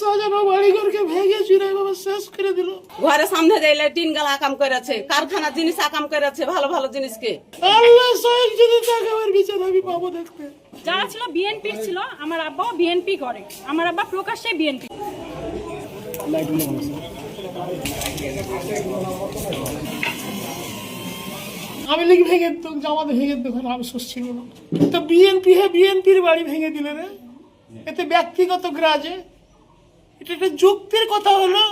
সাজানো বাড়িঘরকে ভেঙে চুরে এভাবে শেষ করে দিল। ঘরের সামনে যাইলে টিন গালা আকাম করেছে, কারখানা জিনিস আকাম করেছে, ভালো ভালো জিনিসকে। আল্লাহ সহিক যদি থাকে আমার বিচার আমি পাবো দেখতে। যারা ছিল বিএনপি ছিল, আমার আব্বাও বিএনপি করে, আমার আব্বা প্রকাশ্যে বিএনপি। আমি লিখ ভেঙে তো জামাত ভেঙে দোকান আফসোস ছিল না, তো বিএনপি বিএনপির বাড়ি ভেঙে দিলে রে, এতে ব্যক্তিগত গ্রাজে এটা একটা যুক্তির কথা হলো।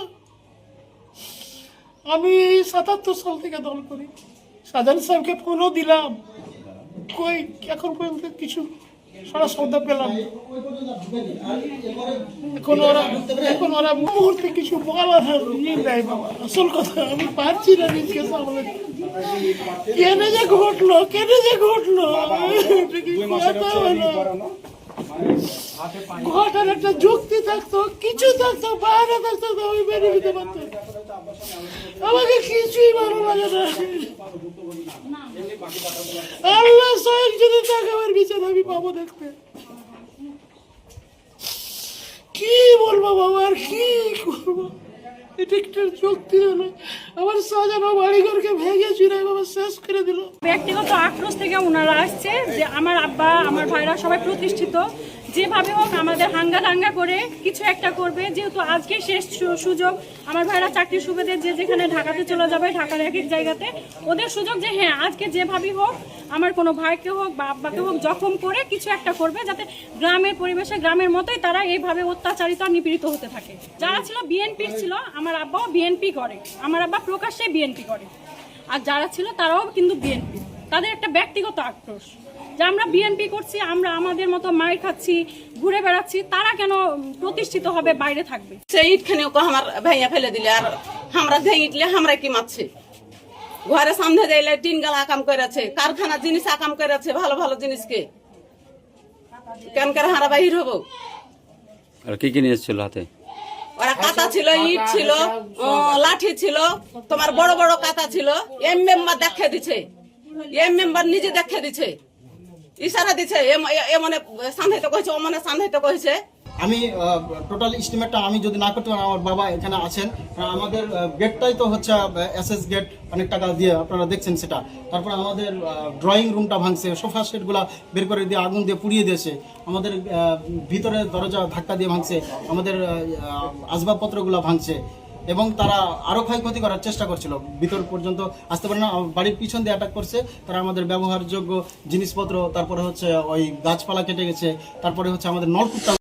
আমি ৭৭ সাল থেকে দল করি, শাহজাহান সাহেবকে ফোনও দিলাম, কই এখন পর্যন্ত কিছু সারা শব্দ পেলাম না। এখন ওরা মুহূর্তে কিছু বলার ইয়ে দেয় বাবা। আসল কথা আমি পারছি না নিজকে সামলাতে। কেন যে ঘটলো এটা কি কথা হলো? ঘটার একটা যুক্তি থাকতো, কিছু থাকতো, বাইরে থাকতো, আমি বেরিয়ে দিতে পারতাম। আমাকে কিছুই ভালো লাগে না। আল্লাহ সহিক যদি থাকে আমার বিচার আমি পাবো দেখতে। কি বলবো বাবা, আর কি করবো? এটা একটা যুক্তি হলো। আমার সাজানো বাড়িঘরকে ভেঙে চুরে এভাবে শেষ করে দিল। ব্যক্তিগত আক্রোশ থেকে ওনারা আসছে যে আমার আব্বা আমার ভাইরা সবাই প্রতিষ্ঠিত, যেভাবে হোক আমাদের হাঙ্গা করে কিছু একটা করবে। যেহেতু আজকে শেষ সুযোগ, আমার ভাইরা চাকরির সুবাদে যে যেখানে ঢাকাতে চলে যাবে, ঢাকার এক এক জায়গাতে ওদের সুযোগ যে হ্যাঁ আজকে যেভাবেই হোক আমার কোনো ভাইকে হোক বা আব্বাকে হোক জখম করে কিছু একটা করবে, যাতে গ্রামের পরিবেশে গ্রামের মতোই তারা এইভাবে অত্যাচারিত আর নিপীড়িত হতে থাকে। যারা ছিল বিএনপি ছিল, আমার আব্বাও বিএনপি করে, আমার আব্বা প্রকাশ্যে বিএনপি করে, আর যারা ছিল তারাও কিন্তু বিএনপি। তাদের একটা ব্যক্তিগত আক্রোশ যে আমরা বিএনপি করছি, আমরা আমাদের মতো মাইর খাচ্ছি, ঘুরে বেড়াচ্ছি, তারা কেন প্রতিষ্ঠিত হবে, বাইরে থাকবে। সেই ইটখানে আমার ভাইয়া ফেলে দিলে, আর আমরা ভেঙে আমরা কি মারছে। ঘরের সামনে যাইলে টিন গালা আকাম করেছে, কারখানা জিনিস আকাম করেছে, ভালো ভালো জিনিসকে। কেন করে হারা বাহির হবো? আর কি নিয়ে এসেছিল হাতে? ওরা কাতা ছিল, ইট ছিল, লাঠি ছিল, তোমার বড় বড় কাতা ছিল। এম মেম্বার দেখে দিছে, এম মেম্বার নিজে দেখে দিছে, ইশারা দিছে, এমনে সান্ধাইতে কইছে, অমনে সান্ধাইতে কইছে। আমি টোটাল এস্টিমেটটা আমি যদি না করতে পারি, আমার বাবা এখানে আছেন, আমাদের গেটটাই তো হচ্ছে এসএস গেট, অনেক টাকা দিয়ে আপনারা দেখছেন সেটা। তারপরে আমাদের ড্রয়িং রুমটা ভাঙছে, সোফা সেটগুলা বের করে দিয়ে আগুন দিয়ে পুড়িয়ে দিয়েছে, আমাদের ভিতরে দরজা ধাক্কা দিয়ে ভাঙছে, আমাদের আসবাবপত্রগুলো ভাঙছে, এবং তারা আরো ক্ষয়ক্ষতি করার চেষ্টা করছিল, ভিতর পর্যন্ত আসতে পারে না। বাড়ির পিছন দিয়ে অ্যাটাক করছে তারা, আমাদের ব্যবহারযোগ্য জিনিসপত্র, তারপরে হচ্ছে ওই গাছপালা কেটে গেছে, তারপরে হচ্ছে আমাদের নলকূপটা